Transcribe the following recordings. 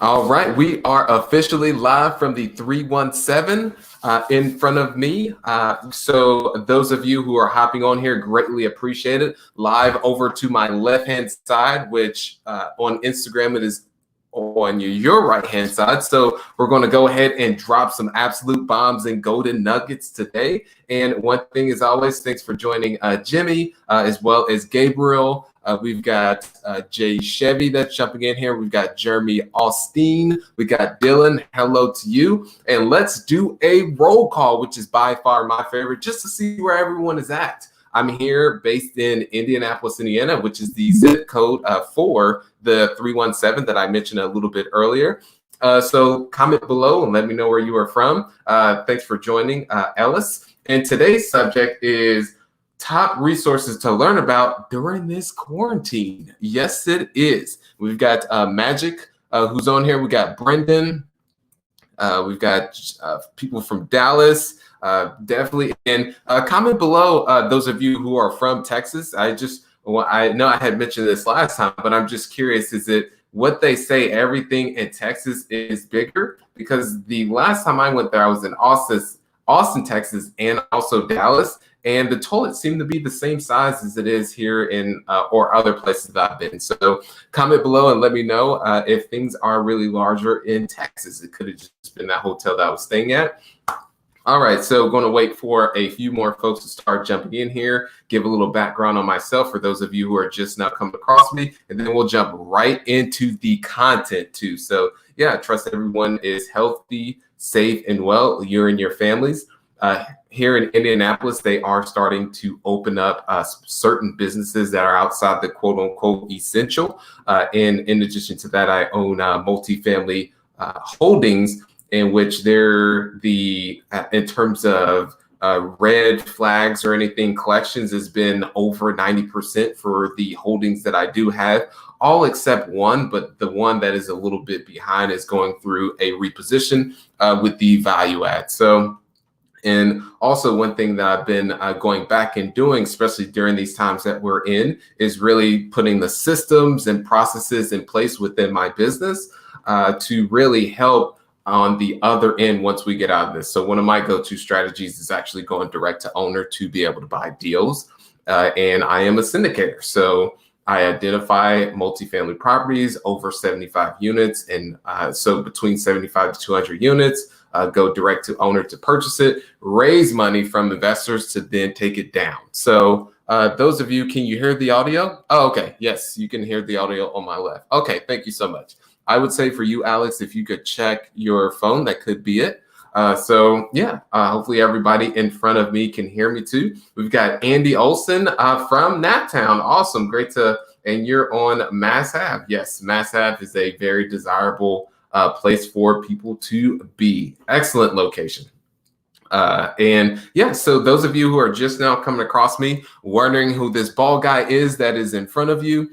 All right, we are officially live from the 317 in front of me. So those of you who are hopping on here, greatly appreciate it. Live over to my left-hand side, which on Instagram it is on your right-hand side. So we're going to go ahead and drop some absolute bombs and golden nuggets today. And one thing is always, thanks for joining Jimmy, as well as Gabriel. We've got Jay Chevy that's jumping in here. We've got Jeremy Austin. We got Dylan. Hello to you. And let's do a roll call, which is by far my favorite, just to see where everyone is at. I'm here based in Indianapolis, Indiana, which is the zip code for the 317 that I mentioned a little bit earlier. So comment below and let me know where you are from. Thanks for joining, Ellis. And today's subject is top resources to learn about during this quarantine. Yes, it is. We've got Magic, who's on here. We got Brendon. We've got people from Dallas, definitely. And comment below, those of you who are from Texas. I know I had mentioned this last time, but I'm just curious, is it what they say everything in Texas is bigger? Because the last time I went there, I was in Austin, Texas, and also Dallas. And the toilets seem to be the same size as it is here in or other places that I've been. So comment below and let me know if things are really larger in Texas. It could have just been that hotel that I was staying at. All right, so going to wait for a few more folks to start jumping in here, give a little background on myself for those of you who are just now coming across me, and then we'll jump right into the content too. So yeah, I trust everyone is healthy, safe, and well, you and your families. Here in Indianapolis, they are starting to open up certain businesses that are outside the quote unquote essential. And in addition to that, I own multifamily holdings in which they're in terms of red flags or anything, collections has been over 90% for the holdings that I do have, all except one, but the one that is a little bit behind is going through a reposition with the value add. And also one thing that I've been going back and doing, especially during these times that we're in, is really putting the systems and processes in place within my business to really help on the other end once we get out of this. So one of my go-to strategies is actually going direct to owner to be able to buy deals. And I am a syndicator. So I identify multifamily properties over 75 units. And so between 75 to 200 units, go direct to owner to purchase it, raise money from investors to then take it down. So those of you, can you hear the audio? Oh, okay. Yes, you can hear the audio on my left. Okay, thank you so much. I would say for you, Alex, if you could check your phone, that could be it. So yeah, hopefully everybody in front of me can hear me too. We've got Andy Olson from Naptown. Awesome. Great and you're on Mass Ave. Yes, Mass Ave is a very desirable place for people to be. Excellent location. And yeah, so those of you who are just now coming across me, wondering who this bald guy is that is in front of you,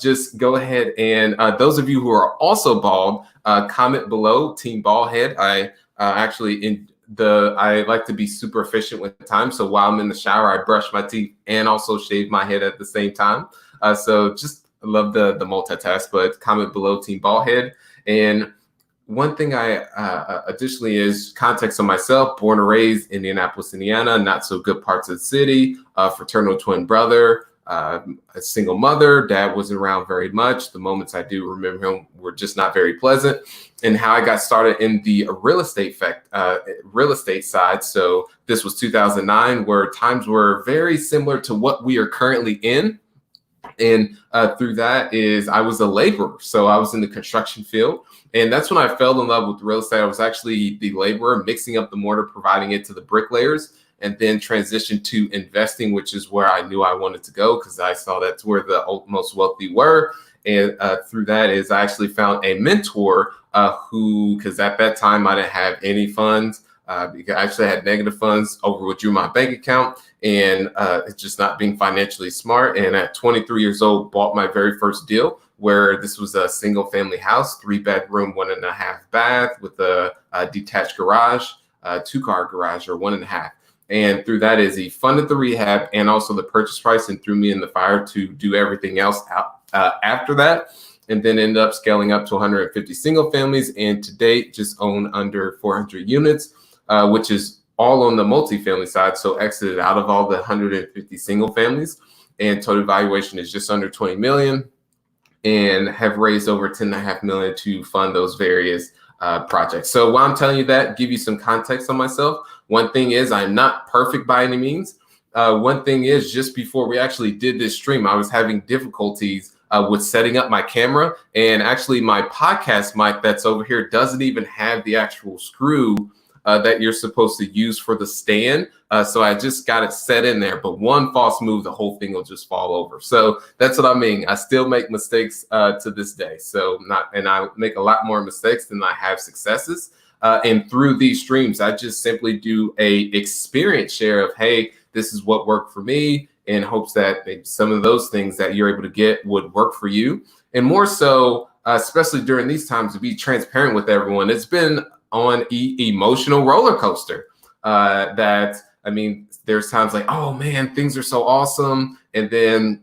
just go ahead and those of you who are also bald, comment below Team Baldhead. I like to be super efficient with time. So while I'm in the shower, I brush my teeth and also shave my head at the same time. So just love the multitask, but comment below Team Baldhead. And one thing I additionally is context on myself, born and raised Indianapolis, Indiana, not so good parts of the city, fraternal twin brother, a single mother. Dad wasn't around very much. The moments I do remember him were just not very pleasant. And how I got started in the real estate side. So this was 2009, where times were very similar to what we are currently in. And through that is I was a laborer. So I was in the construction field. And that's when I fell in love with real estate. I was actually the laborer, mixing up the mortar, providing it to the bricklayers, and then transitioned to investing, which is where I knew I wanted to go because I saw that's where the most wealthy were. And through that is I actually found a mentor because at that time I didn't have any funds. Because I actually had negative funds overdrew my bank account and it's just not being financially smart. And at 23 years old, bought my very first deal where this was a single family house, 3-bedroom, 1.5 bath with a detached garage, 2-car garage or 1.5. And through that is he funded the rehab and also the purchase price and threw me in the fire to do everything else after that. and then ended up scaling up to 150 single families. And to date, just own under 400 units, which is all on the multifamily side. So exited out of all the 150 single families, and total valuation is just under 20 million, and have raised over 10.5 million to fund those various projects. So while I'm telling you that, give you some context on myself. One thing is, I'm not perfect by any means. One thing is, just before we actually did this stream, I was having difficulties with setting up my camera, and actually my podcast mic that's over here doesn't even have the actual screw that you're supposed to use for the stand. So I just got it set in there, but one false move, the whole thing will just fall over. So that's what I mean. I still make mistakes to this day. And I make a lot more mistakes than I have successes. And through these streams, I just simply do a experience share of, hey, this is what worked for me, in hopes that maybe some of those things that you're able to get would work for you. And more so, especially during these times, to be transparent with everyone. It's been on emotional roller coaster there's times like, oh man, things are so awesome. And then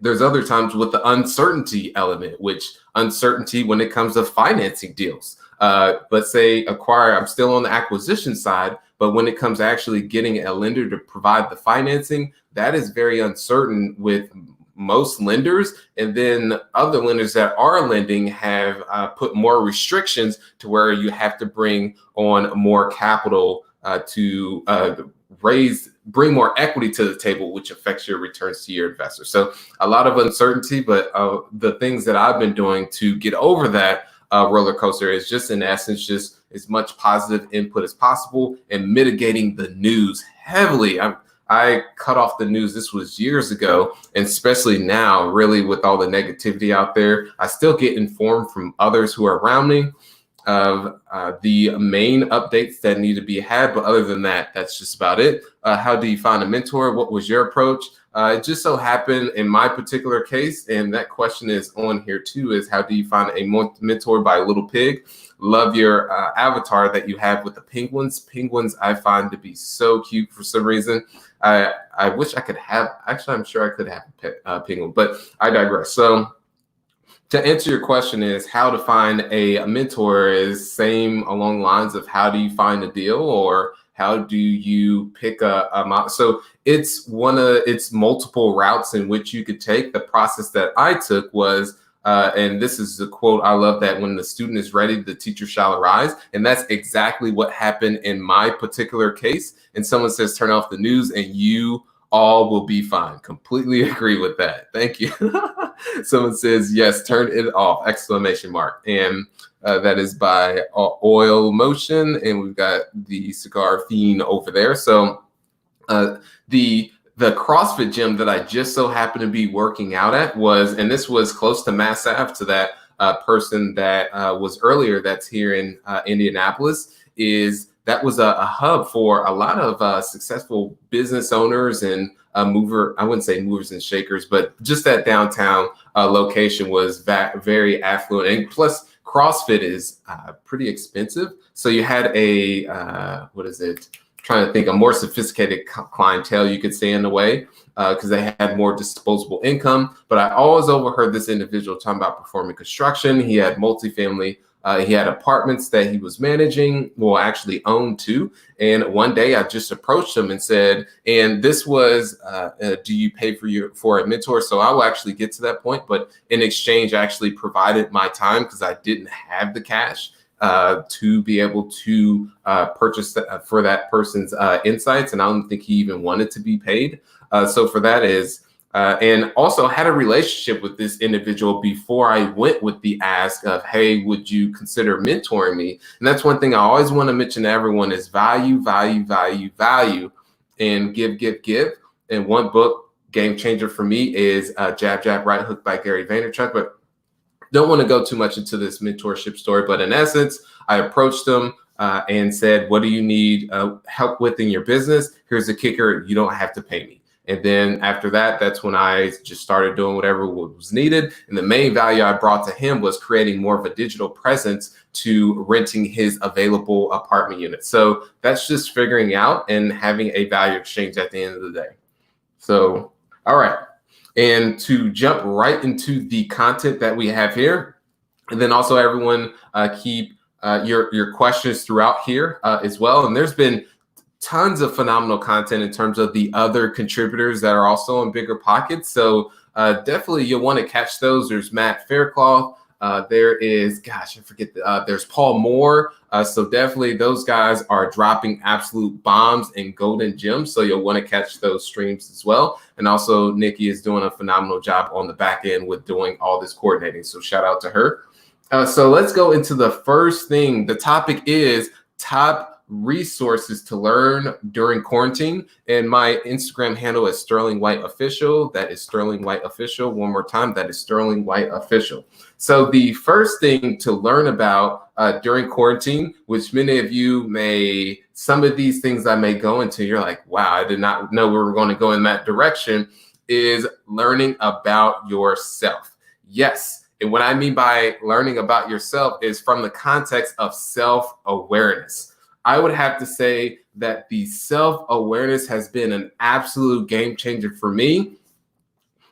there's other times with the uncertainty element, which uncertainty when it comes to financing deals. Let's say I'm still on the acquisition side, but when it comes to actually getting a lender to provide the financing, that is very uncertain with most lenders. And then other lenders that are lending have put more restrictions to where you have to bring on more capital to bring more equity to the table, which affects your returns to your investors. So a lot of uncertainty, but the things that I've been doing to get over that roller coaster is just, in essence, just as much positive input as possible and mitigating the news heavily. I cut off the news. This was years ago, and especially now, really with all the negativity out there, I still get informed from others who are around me of the main updates that need to be had. But other than that, that's just about it. How do you find a mentor? What was your approach? It just so happened in my particular case, and that question is on here too, is how do you find a mentor by Little Pig? Love your avatar that you have with the penguins. Penguins I find to be so cute for some reason. I wish I could have, actually, I'm sure I could have a penguin, but I digress. So to answer your question is how to find a mentor is same along the lines of how do you find a deal, or how do you pick a so it's multiple routes in which you could take. The process that I took was, and this is the quote I love, that when the student is ready, the teacher shall arise. And that's exactly what happened in my particular case. And someone says, turn off the news and you all will be fine. Completely agree with that. Thank you. Someone says, yes, turn it off, exclamation mark. And that is by Oil Motion. And we've got the Cigar Fiend over there. So the CrossFit gym that I just so happened to be working out at was, and this was close to Mass Ave, to that person that was earlier that's here in Indianapolis, that was a hub for a lot of successful business owners and I wouldn't say movers and shakers, but just that downtown location was very affluent. And plus CrossFit is pretty expensive. So you had trying to think, a more sophisticated clientele, you could say, in a way, because they had more disposable income. But I always overheard this individual talking about performing construction. He had multifamily. He had apartments that he was managing, actually owned too. And one day I just approached him and said, and this was, do you pay for a mentor? So I will actually get to that point. But in exchange, I actually provided my time because I didn't have the cash to be able to purchase for that person's insights. And I don't think he even wanted to be paid. So for that is, and also had a relationship with this individual before I went with the ask of, hey, would you consider mentoring me? And that's one thing I always want to mention to everyone is value, value, value, value, and give, give, give. And one book, game changer for me, is Jab, Jab, Right Hook by Gary Vaynerchuk. But don't want to go too much into this mentorship story, but in essence, I approached them and said, what do you need help with in your business? Here's the kicker. You don't have to pay me. And then after that, that's when I just started doing whatever was needed. And the main value I brought to him was creating more of a digital presence to renting his available apartment unit. So that's just figuring out and having a value exchange at the end of the day. So, all right. And to jump right into the content that we have here, and then also everyone keep your questions throughout here as well. And there's been tons of phenomenal content in terms of the other contributors that are also in Bigger Pockets. So definitely you'll want to catch those. There's Matt Faircloth. There is, gosh, I forget, there's Paul Moore. So definitely those guys are dropping absolute bombs and golden gems. So you'll want to catch those streams as well. And also Nikki is doing a phenomenal job on the back end with doing all this coordinating. So shout out to her. So let's go into the first thing. The topic is top resources to learn during quarantine, and my Instagram handle is Sterling White Official. That is Sterling White Official. One more time, that is Sterling White Official. So the first thing to learn about during quarantine, which many of you may, some of these things I may go into, you're like, wow, I did not know we were going to go in that direction, is learning about yourself. Yes. And what I mean by learning about yourself is from the context of self-awareness. I would have to say that the self-awareness has been an absolute game changer for me,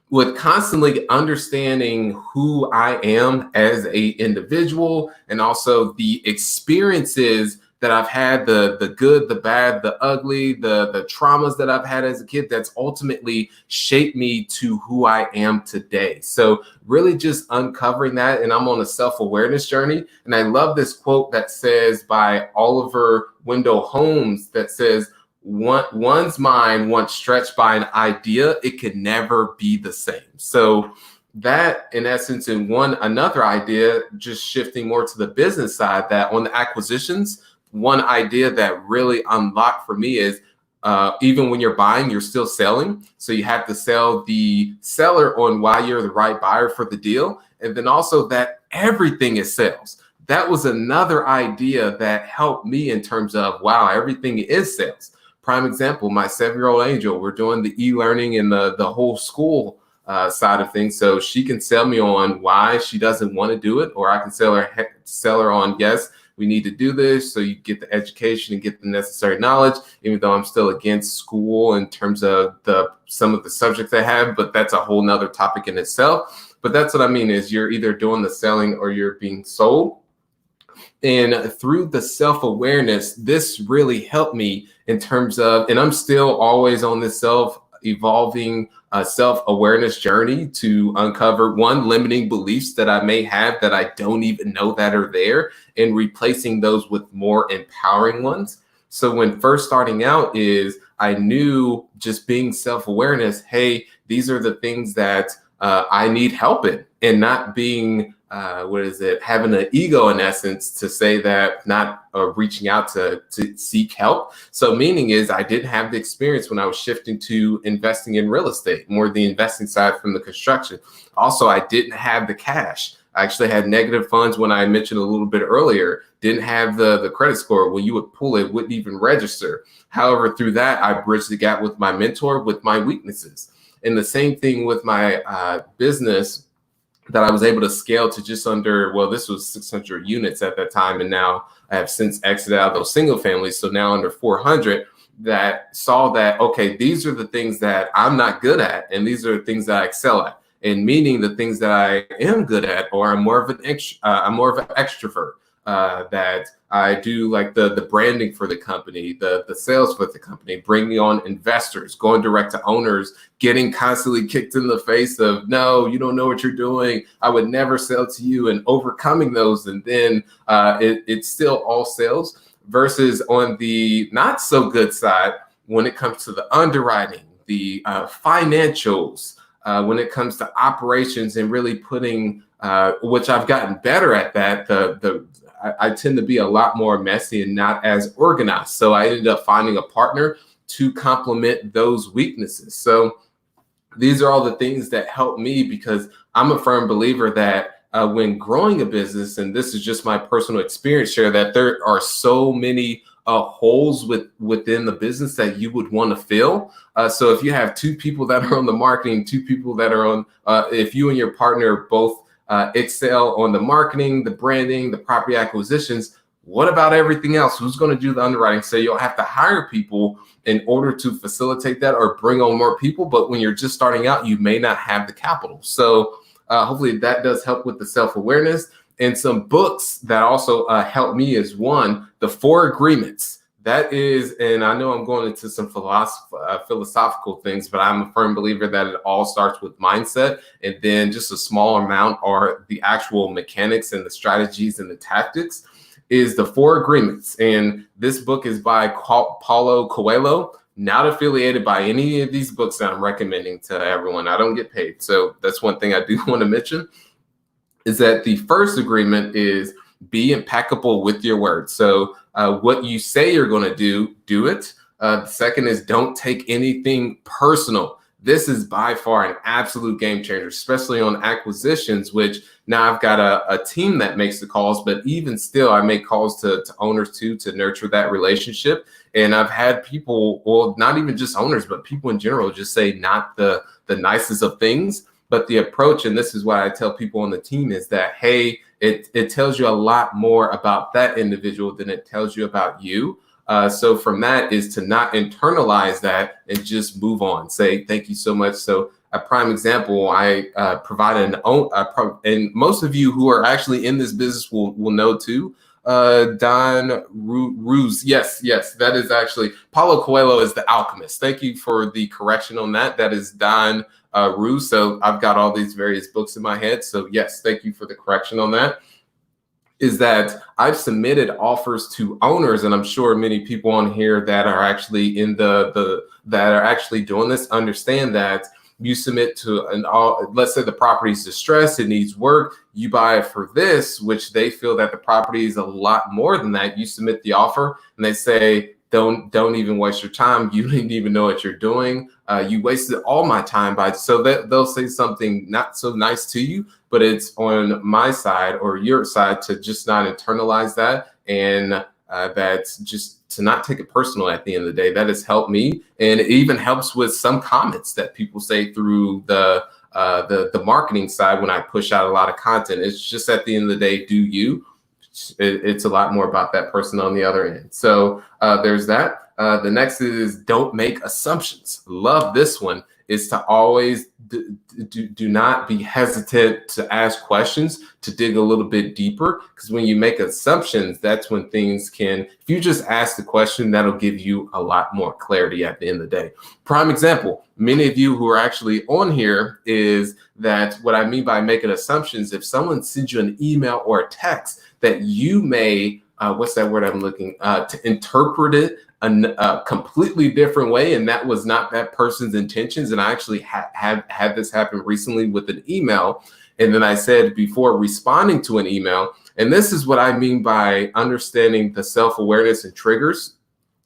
with constantly understanding who I am as an individual, and also the experiences that I've had, the good, the bad, the ugly, the traumas that I've had as a kid, that's ultimately shaped me to who I am today. So really just uncovering that, and I'm on a self-awareness journey. And I love this quote that says by Oliver Wendell Holmes that says, one's mind, once stretched by an idea, it can never be the same. So that, in essence, in another idea, just shifting more to the business side, that on the acquisitions, one idea that really unlocked for me is even when you're buying, you're still selling. So you have to sell the seller on why you're the right buyer for the deal. And then also that everything is sales. That was another idea that helped me in terms of, wow, everything is sales. Prime example, my 7-year-old Angel, we're doing the e-learning and the whole school side of things. So she can sell me on why she doesn't want to do it, or I can sell her on, yes, we need to do this so you get the education and get the necessary knowledge, even though I'm still against school in terms of some of the subjects I have, but that's a whole nother topic in itself. But that's what I mean, is you're either doing the selling or you're being sold. And through the self-awareness, this really helped me in terms of, and I'm still always on this evolving self-awareness journey to uncover limiting beliefs that I may have that I don't even know that are there, and replacing those with more empowering ones. So when first starting out is I knew, just being self-awareness, hey, these are the things that I need help in, and not being having an ego in essence to say that, not reaching out to seek help. So meaning is I didn't have the experience when I was shifting to investing in real estate, more the investing side from the construction. Also, I didn't have the cash. I actually had negative funds when I mentioned a little bit earlier, didn't have the credit score. When you would pull it, wouldn't even register. However, through that, I bridged the gap with my mentor, with my weaknesses. And the same thing with my business, that I was able to scale to just under, this was 600 units at that time. And now I have since exited out of those single families. So now under 400, that saw that, okay, these are the things that I'm not good at, and these are the things that I excel at. And meaning the things that I am good at, or I'm more of an extrovert, that I do like the branding for the company, the sales for the company, bringing on investors, going direct to owners, getting constantly kicked in the face of, no, you don't know what you're doing, I would never sell to you, and overcoming those. And then it's still all sales, versus on the not so good side, when it comes to the underwriting, the financials, when it comes to operations, and really putting, which I've gotten better at that, I tend to be a lot more messy and not as organized. So I ended up finding a partner to complement those weaknesses. So these are all the things that help me, because I'm a firm believer that when growing a business, and this is just my personal experience share, that there are so many holes within the business that you would want to fill. So if you have 2 people that are on the marketing, 2 people that are on, if you and your partner both excel on the marketing, the branding, the property acquisitions, What about everything else? Who's going to do the underwriting? So you'll have to hire people in order to facilitate that or bring on more people. But when you're just starting out, you may not have the capital. So hopefully that does help with the self-awareness. And some books that also help me is one, The Four Agreements. That is, and I know I'm going into some philosophical things, but I'm a firm believer that it all starts with mindset, and then just a small amount are the actual mechanics and the strategies and the tactics. Is The Four Agreements. And this book is by Paulo Coelho, not affiliated by any of these books that I'm recommending to everyone. I don't get paid. So that's one thing I do want to mention, is that the first agreement is be impeccable with your word. So what you say you're going to do, do it. The second is don't take anything personal. This is by far an absolute game changer, especially on acquisitions, which now I've got a team that makes the calls, but even still, I make calls to owners too, to nurture that relationship. And I've had people, well, not even just owners, but people in general just say not the nicest of things, but the approach. And this is what I tell people on the team is that, hey, it tells you a lot more about that individual than it tells you about you. So from that is to not internalize that and just move on. Say, thank you so much. So a prime example, I provided and most of you who are actually in this business will know too, Don Ruse. Yes, that is actually, Paulo Coelho is the alchemist. Thank you for the correction on that. That is Don Ruse. So I've got all these various books in my head. So yes, thank you for the correction on that. Is that I've submitted offers to owners, and I'm sure many people on here that are actually in that are actually doing this understand that you submit to let's say the property is distressed, it needs work, you buy it for this, which they feel that the property is a lot more than that. You submit the offer, and they say, don't even waste your time. You didn't even know what you're doing. You wasted all my time so that they'll say something not so nice to you, but it's on my side or your side to just not internalize that. And that's just to not take it personal at the end of the day. That has helped me. And it even helps with some comments that people say through the marketing side when I push out a lot of content. It's just at the end of the day, do you? It's a lot more about that person on the other end. So there's that. The next is don't make assumptions. Love this one. Is to always do not be hesitant to ask questions, to dig a little bit deeper, because when you make assumptions, that's when things can, if you just ask the question, that'll give you a lot more clarity at the end of the day. Prime example, many of you who are actually on here is that what I mean by making assumptions, if someone sends you an email or a text that you may, what's that word I'm looking, to interpret it a completely different way, and that was not that person's intentions. And I actually had this happen recently with an email. And then I said before responding to an email, and this is what I mean by understanding the self-awareness and triggers,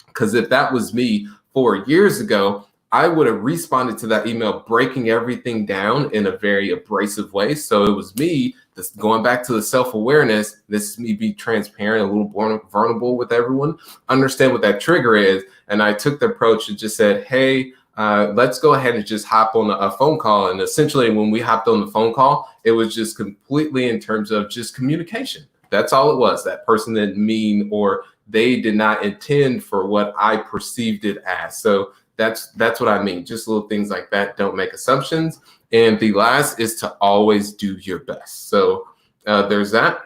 because if that was me 4 years ago, I would have responded to that email breaking everything down in a very abrasive way. So it was me, going back to the self-awareness, this is me be transparent, a little more vulnerable with everyone, understand what that trigger is. And I took the approach and just said, hey, let's go ahead and just hop on a phone call. And essentially when we hopped on the phone call, it was just completely in terms of just communication. That's all it was. That person didn't mean, or they did not intend for what I perceived it as. So that's what I mean. Just little things like that. Don't make assumptions. And the last is to always do your best. So there's that.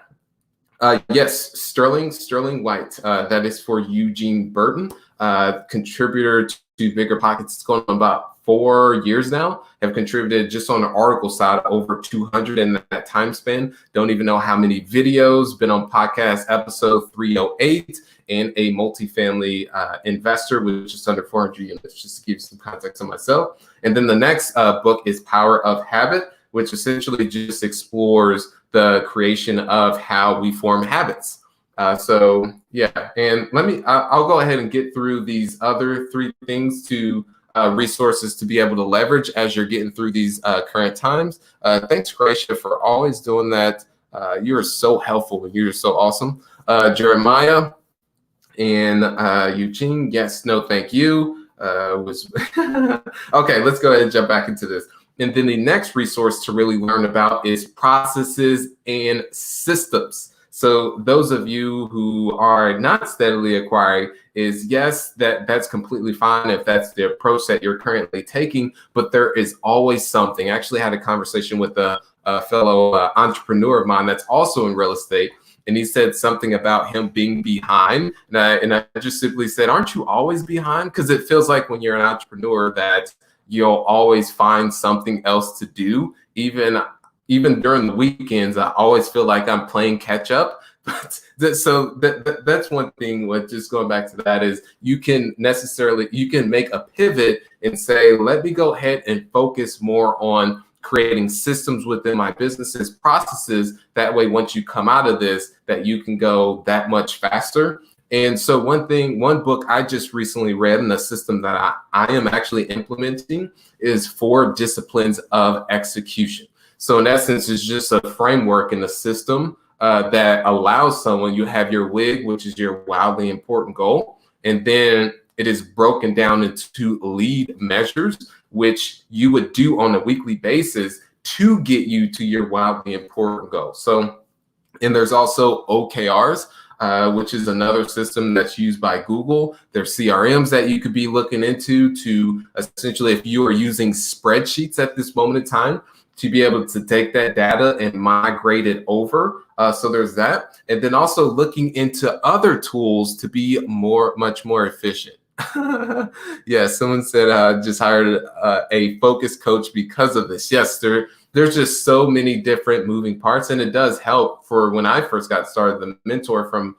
Yes, Sterling White. That is for Eugene Burton, contributor to Bigger Pockets. It's going on about 4 years now. Have contributed just on the article side over 200 in that time span. Don't even know how many videos. Been on podcast episode 308. And a multifamily investor with just under 400 units, just to give you some context on myself. And then the next book is Power of Habit, which essentially just explores the creation of how we form habits. So yeah, and I'll go ahead and get through these other 3 things to resources to be able to leverage as you're getting through these current times. Thanks, Croatia, for always doing that. You are so helpful and you're so awesome. Jeremiah and Eugene, yes, no, thank you. Okay, let's go ahead and jump back into this. And then the next resource to really learn about is processes and systems. So those of you who are not steadily acquiring, is yes, that's completely fine if that's the approach that you're currently taking, but there is always something. I actually had a conversation with a fellow entrepreneur of mine that's also in real estate, and he said something about him being behind. And I just simply said, aren't you always behind? Because it feels like when you're an entrepreneur that you'll always find something else to do. Even during the weekends, I always feel like I'm playing catch up. But that's one thing with just going back to that is you can make a pivot and say, let me go ahead and focus more on creating systems within my business's processes. That way, once you come out of this, that you can go that much faster. And so one book I just recently read, and the system that I am actually implementing is 4 Disciplines of Execution. So in essence, it's just a framework and a system that allows someone, you have your WIG, which is your wildly important goal. And then it is broken down into lead measures, which you would do on a weekly basis to get you to your wildly important goal. So, and there's also OKRs, which is another system that's used by Google. There's CRMs that you could be looking into to essentially, if you are using spreadsheets at this moment in time, to be able to take that data and migrate it over. So there's that. And then also looking into other tools to be much more efficient. Yeah, someone said just hired a focus coach because of this. Yes, there's just so many different moving parts, and it does help. For when I first got started, the mentor from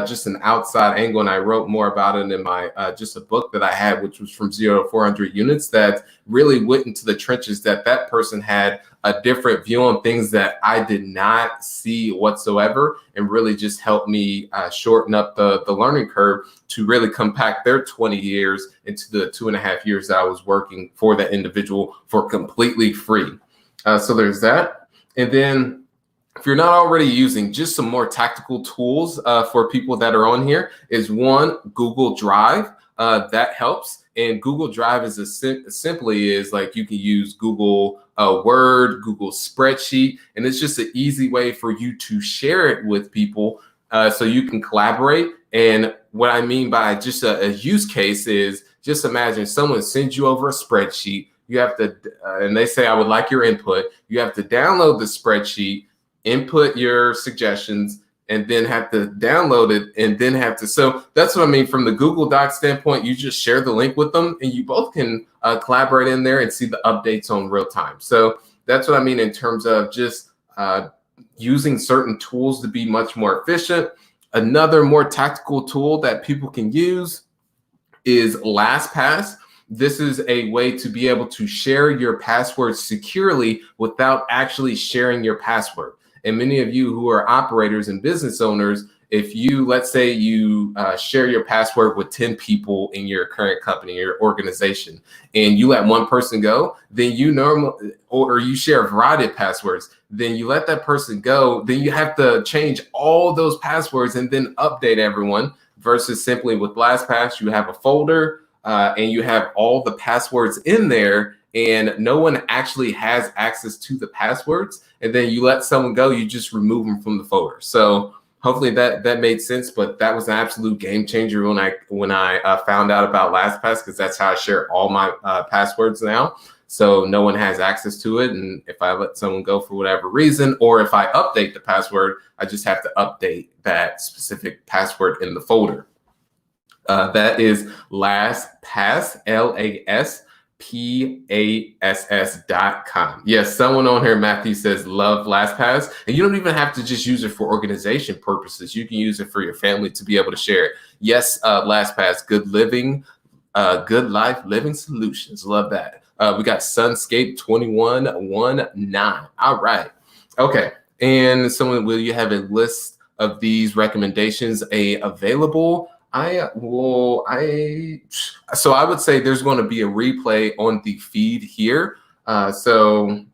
just an outside angle, and I wrote more about it in my just a book that I had, which was from 0 to 400 units, that really went into the trenches, that person had a different view on things that I did not see whatsoever, and really just helped me shorten up the learning curve to really compact their 20 years into the 2.5 years that I was working for that individual for completely free. So there's that. And then if you're not already using, just some more tactical tools for people that are on here is one, Google Drive. That helps. And Google Drive is simply is like you can use Google Word, Google Spreadsheet, and it's just an easy way for you to share it with people so you can collaborate. And what I mean by just a use case is just imagine someone sends you over a spreadsheet. You have to, and they say, I would like your input. You have to download the spreadsheet, input your suggestions, and then have to download it, and then have to. So that's what I mean from the Google Docs standpoint. You just share the link with them, and you both can collaborate in there and see the updates on real time. So that's what I mean in terms of just using certain tools to be much more efficient. Another more tactical tool that people can use is LastPass. This is a way to be able to share your password securely without actually sharing your password. And many of you who are operators and business owners, if you, let's say you share your password with 10 people in your current company, your organization, and you let one person go, then you normally, or you share a variety of passwords, then you let that person go, then you have to change all those passwords and then update everyone, versus simply with LastPass, you have a folder and you have all the passwords in there, and no one actually has access to the passwords. And then you let someone go, you just remove them from the folder. So hopefully that made sense, but that was an absolute game changer when I found out about LastPass, because that's how I share all my passwords now. So no one has access to it. And if I let someone go for whatever reason, or if I update the password, I just have to update that specific password in the folder. That is LastPass, LastPass.com. Yes, someone on here, Matthew, says love LastPass. And you don't even have to just use it for organization purposes. You can use it for your family to be able to share it. Yes, LastPass, good living, good life living solutions. Love that. We got Sunscape 2119. All right. Okay. And someone, will you have a list of these recommendations available? So I would say there's going to be a replay on the feed here. So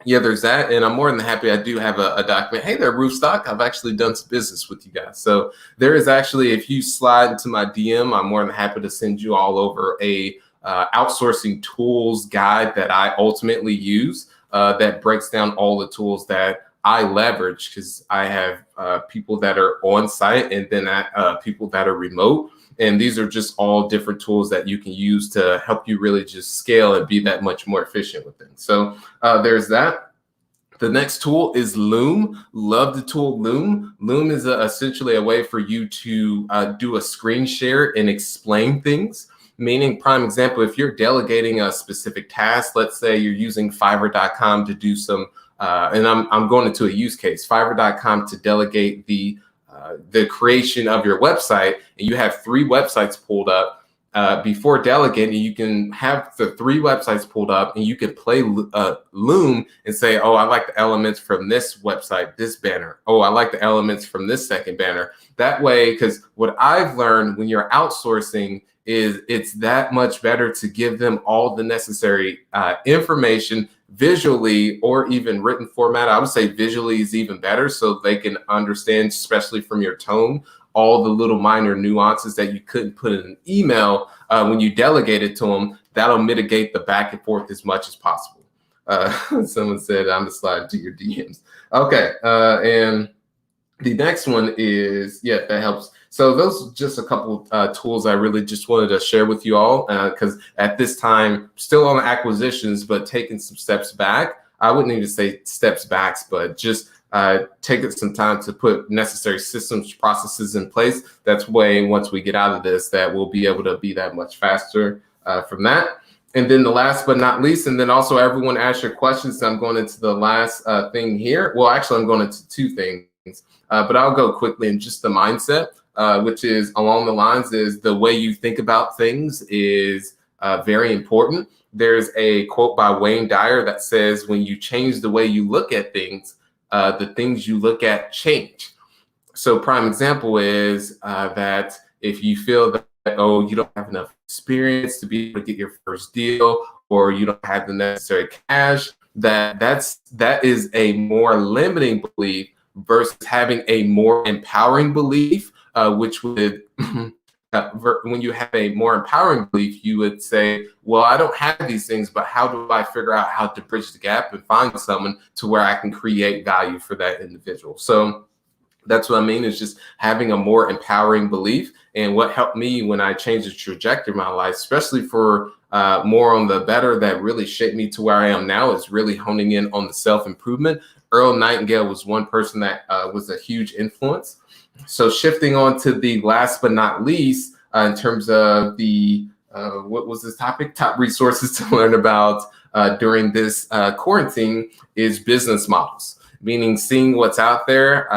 yeah, there's that. And I'm more than happy. I do have a document. Hey there, Roofstock. I've actually done some business with you guys. So there is actually, if you slide into my DM, I'm more than happy to send you all over a outsourcing tools guide that I ultimately use that breaks down all the tools that I leverage because I have people that are on site and then people that are remote. And these are just all different tools that you can use to help you really just scale and be that much more efficient with things. So there's that. The next tool is Loom. Love the tool Loom. Loom is essentially a way for you to do a screen share and explain things. Meaning, prime example, if you're delegating a specific task, let's say you're using Fiverr.com to do some, and I'm going into a use case, Fiverr.com to delegate the creation of your website, and you have 3 websites pulled up. Before delegating, you can have the 3 websites pulled up and you can play Loom and say, oh, I like the elements from this website, this banner. Oh, I like the elements from this second banner. That way, because what I've learned when you're outsourcing is it's that much better to give them all the necessary information visually or even written format. I would say visually is even better so they can understand, especially from your tone, all the little minor nuances that you couldn't put in an email when you delegate it to them. That'll mitigate the back and forth as much as possible. Someone said, I'm gonna slide to your DMs. Okay, and the next one is, yeah, that helps. So those are just a couple tools I really just wanted to share with you all because at this time, still on acquisitions, but taking some steps back. I wouldn't even say steps back, but just taking some time to put necessary systems, processes in place. That's way, once we get out of this, that we'll be able to be that much faster from that. And then the last but not least, and then also everyone ask your questions. I'm going into the last thing here. Well, actually, I'm going into 2 things, but I'll go quickly in just the mindset, which is along the lines is the way you think about things is very important. There's a quote by Wayne Dyer that says, when you change the way you look at things, the things you look at change. So prime example is that if you feel that, oh, you don't have enough experience to be able to get your first deal, or you don't have the necessary cash, that is a more limiting belief versus having a more empowering belief, which would when you have a more empowering belief, you would say, well, I don't have these things, but how do I figure out how to bridge the gap and find someone to where I can create value for that individual? So that's what I mean, is just having a more empowering belief. And what helped me when I changed the trajectory of my life, especially for more on the better, that really shaped me to where I am now, is really honing in on the self-improvement. Earl Nightingale was one person that was a huge influence. So shifting on to the last but not least, in terms of the, what was this topic? Top resources to learn about during this quarantine is business models. Meaning seeing what's out there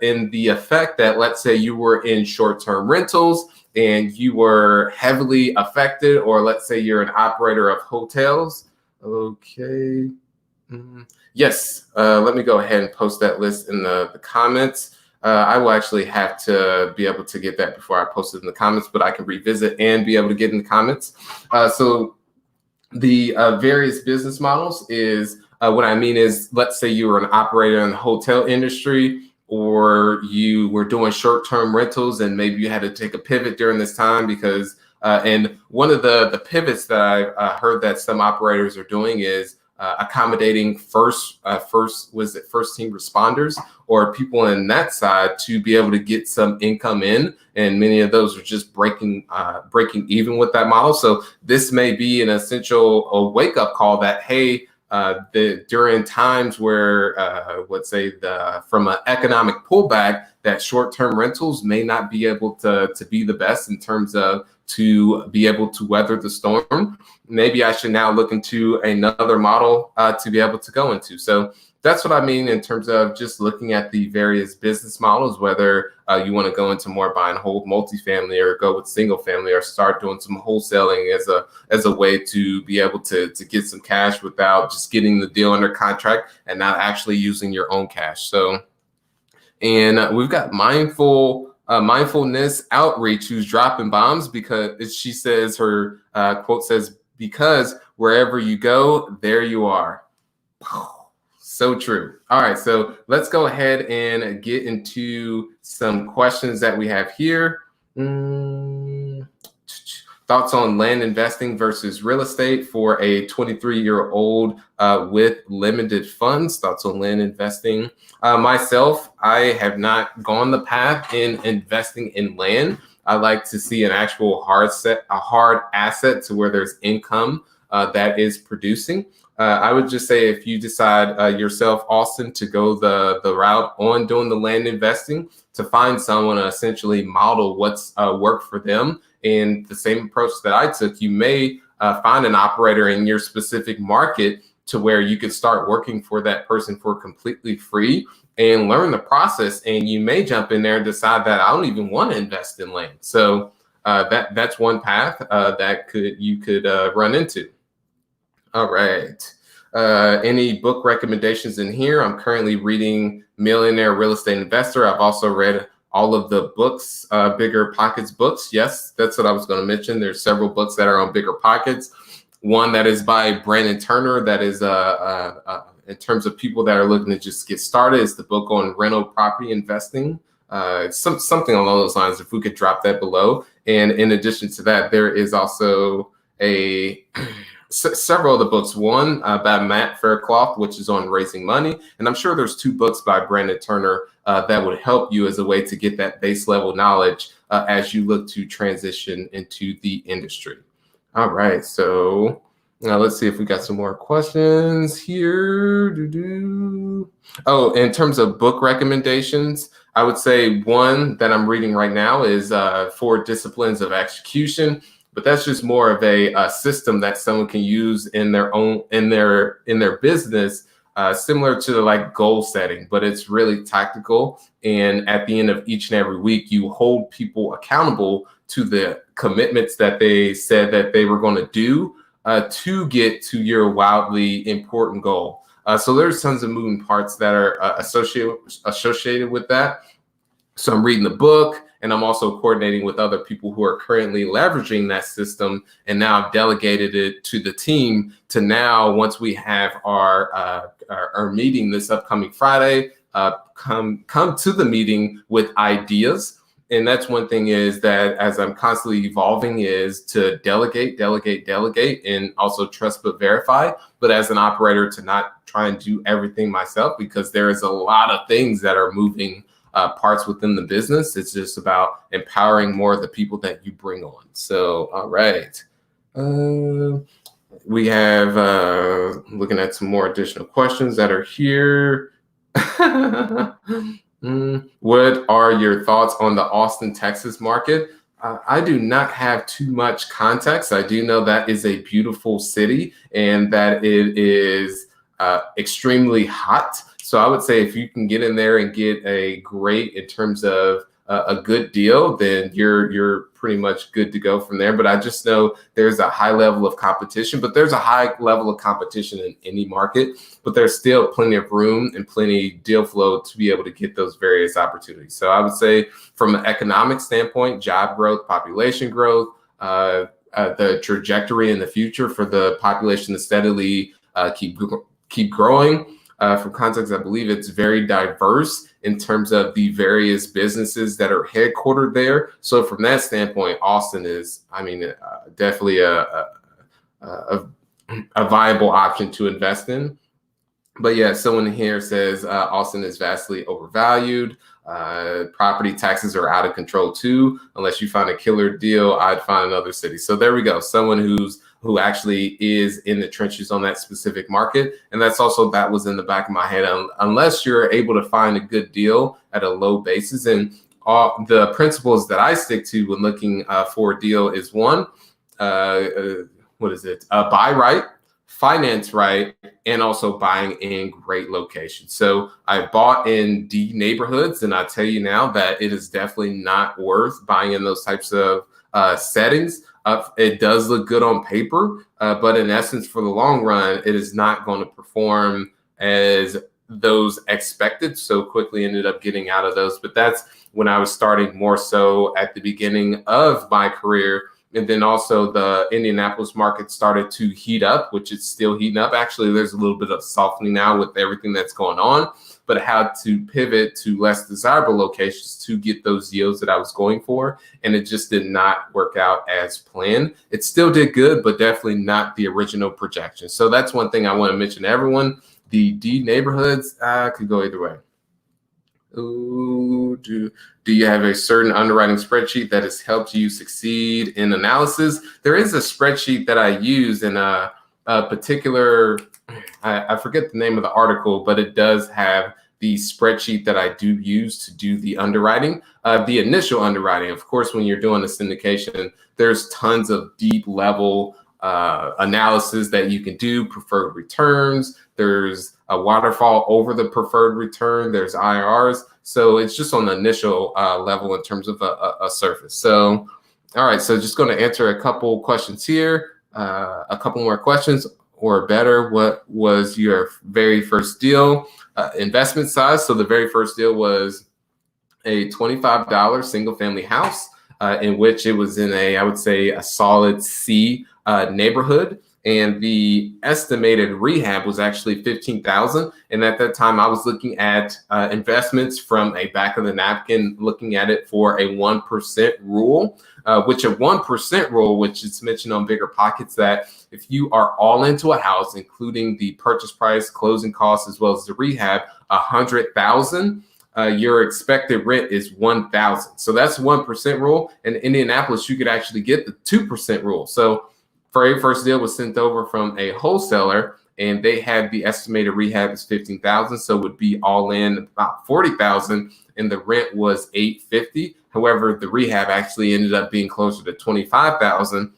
in the effect that, let's say you were in short-term rentals and you were heavily affected, or let's say you're an operator of hotels. Okay. Yes, let me go ahead and post that list in the comments. I will actually have to be able to get that before I post it in the comments, but I can revisit and be able to get in the comments. So the various business models is, what I mean is, let's say you were an operator in the hotel industry, or you were doing short-term rentals and maybe you had to take a pivot during this time because, and one of the pivots that I've heard that some operators are doing is accommodating first team responders or people in that side to be able to get some income in, and many of those are just breaking even with that model. So this may be an essential wake up call that, hey, during times where let's say from an economic pullback, that short-term rentals may not be able to be the best in terms of to be able to weather the storm. Maybe I should now look into another model to be able to go into. So that's what I mean in terms of just looking at the various business models, whether you want to go into more buy and hold multifamily, or go with single family, or start doing some wholesaling as a way to be able to get some cash without just getting the deal under contract and not actually using your own cash. So, and we've got mindfulness outreach, who's dropping bombs because she says, her quote says, because wherever you go, there you are. So true. All right, so let's go ahead and get into some questions that we have here. Thoughts on land investing versus real estate for a 23-year-old with limited funds. Thoughts on land investing. Myself, I have not gone the path in investing in land. I like to see an actual hard asset to where there's income that is producing. I would just say if you decide yourself, Austin, to go the route on doing the land investing, to find someone to essentially model what's worked for them. And the same approach that I took, you may find an operator in your specific market to where you could start working for that person for completely free and learn the process. And you may jump in there and decide that I don't even want to invest in land. So that's one path that you could run into. All right. Any book recommendations in here? I'm currently reading Millionaire Real Estate Investor. I've also read all of the books, Bigger Pockets books. Yes, that's what I was going to mention. There's several books that are on Bigger Pockets. One that is by Brendon that is in terms of people that are looking to just get started. It's the book on rental property investing. Something along those lines, if we could drop that below. And in addition to that, there is also several of the books. One by Matt Faircloth, which is on raising money. And I'm sure there's two books by Brendon that would help you as a way to get that base level knowledge as you look to transition into the industry. All right, so now let's see if we got some more questions here. Oh, in terms of book recommendations, I would say one that I'm reading right now is 4 Disciplines of Execution, but that's just more of a system that someone can use in their business, similar to like goal setting, but it's really tactical. And at the end of each and every week, you hold people accountable to the commitments that they said that they were going to do to get to your wildly important goal. So there's tons of moving parts that are associated with that. So I'm reading the book, and I'm also coordinating with other people who are currently leveraging that system. And now I've delegated it to the team to now, once we have our meeting this upcoming Friday, come to the meeting with ideas. And that's one thing is that as I'm constantly evolving is to delegate, and also trust but verify. But as an operator, to not try and do everything myself, because there is a lot of things that are moving parts within the business. It's just about empowering more of the people that you bring on. So, all right. We have looking at some more additional questions that are here. What are your thoughts on the Austin, Texas market? I do not have too much context. I do know that is a beautiful city and that it is extremely hot. So I would say if you can get in there and get a great in terms of a good deal, then you're pretty much good to go from there. But I just know there's a high level of competition, but there's a high level of competition in any market, but there's still plenty of room and plenty deal flow to be able to get those various opportunities. So I would say from an economic standpoint, job growth, population growth, the trajectory in the future for the population to steadily keep growing. From context, I believe it's very diverse in terms of the various businesses that are headquartered there. So from that standpoint, Austin is, definitely a viable option to invest in. But yeah, someone here says Austin is vastly overvalued. Property taxes are out of control too. Unless you find a killer deal, I'd find another city. So there we go. Someone who actually is in the trenches on that specific market. And that was in the back of my head. Unless you're able to find a good deal at a low basis. And the principles that I stick to when looking for a deal is one, buy right, finance right, and also buying in great locations. So I bought in D neighborhoods, and I tell you now that it is definitely not worth buying in those types of settings. It does look good on paper, but in essence, for the long run, it is not going to perform as those expected. So quickly ended up getting out of those. But that's when I was starting more so at the beginning of my career And then also the Indianapolis market started to heat up, which it's still heating up. Actually, there's a little bit of softening now with everything that's going on, but I had to pivot to less desirable locations to get those yields that I was going for. And it just did not work out as planned. It still did good, but definitely not the original projection. So that's one thing I want to mention to everyone. The D neighborhoods could go either way. Ooh, do you have a certain underwriting spreadsheet that has helped you succeed in analysis? There is a spreadsheet that I use in a particular, I forget the name of the article, but it does have the spreadsheet that I do use to do the underwriting, the initial underwriting. Of course, when you're doing a syndication, there's tons of deep level analysis that you can do, preferred returns. There's a waterfall over the preferred return. There's IRRs. So it's just on the initial level in terms of a surface. So, all right. So just going to answer a couple questions here, a couple more questions or better. What was your very first deal? Investment size. So the very first deal was a $25 single family house in which it was in I would say a solid C neighborhood. And the estimated rehab was actually $15,000. And at that time, I was looking at investments from a back of the napkin, looking at it for a 1% rule, which a 1% rule, which is mentioned on Bigger Pockets, that if you are all into a house, including the purchase price, closing costs, as well as the rehab, $100,000. Your expected rent is $1,000. So that's 1% rule. In Indianapolis, you could actually get the 2% rule. So very first deal was sent over from a wholesaler, and they had the estimated rehab is $15,000, so it would be all in about $40,000, and the rent was $850. However, the rehab actually ended up being closer to $25,000.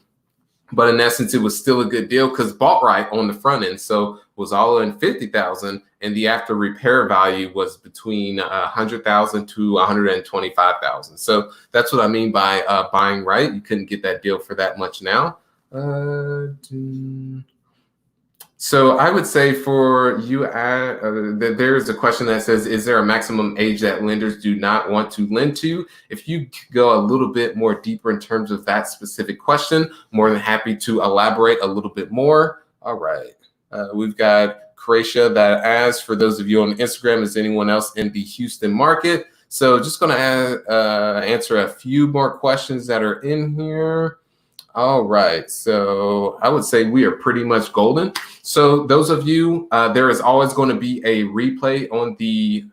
But in essence, it was still a good deal because bought right on the front end. So it was all in $50,000, and the after repair value was between $100,000 to $125,000. So that's what I mean by buying right. You couldn't get that deal for that much now. So I would say for you, there's a question that says, is there a maximum age that lenders do not want to lend to? If you go a little bit more deeper in terms of that specific question, more than happy to elaborate a little bit more. All right. We've got Croatia that asks, for those of you on Instagram, is anyone else in the Houston market? So just going to answer a few more questions that are in here. All right, so I would say we are pretty much golden. So those of you, there is always going to be a replay on the,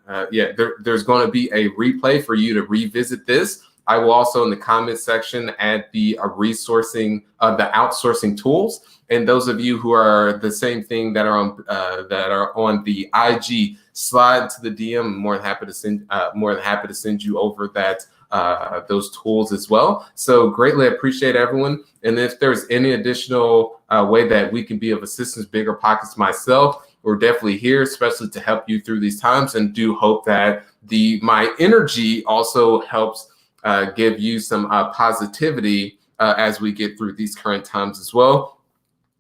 there's going to be a replay for you to revisit this. I will also in the comment section add the resourcing of the outsourcing tools. And those of you who are the same thing that are on the IG, slide to the DM. I'm more than happy to send you over that. Those tools as well. So greatly appreciate everyone. And if there's any additional way that we can be of assistance, Bigger Pockets, myself, we're definitely here, especially to help you through these times, and do hope that my energy also helps give you some positivity as we get through these current times as well,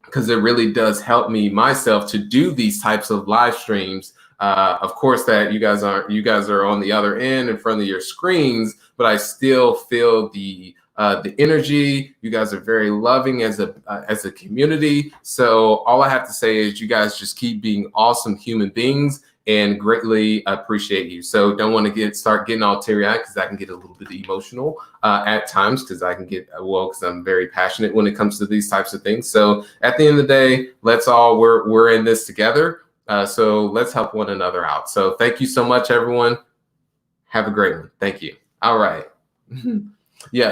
because it really does help me myself to do these types of live streams. Of course, that you guys are on the other end in front of your screens, but I still feel the energy. You guys are very loving as a community. So all I have to say is you guys just keep being awesome human beings, and greatly appreciate you. So don't want to start getting all teary-eyed, because I can get a little bit emotional at times, because I can get, because I'm very passionate when it comes to these types of things. So at the end of the day, we're in this together. So let's help one another out. So thank you so much, everyone. Have a great one. Thank you. All right. Yeah.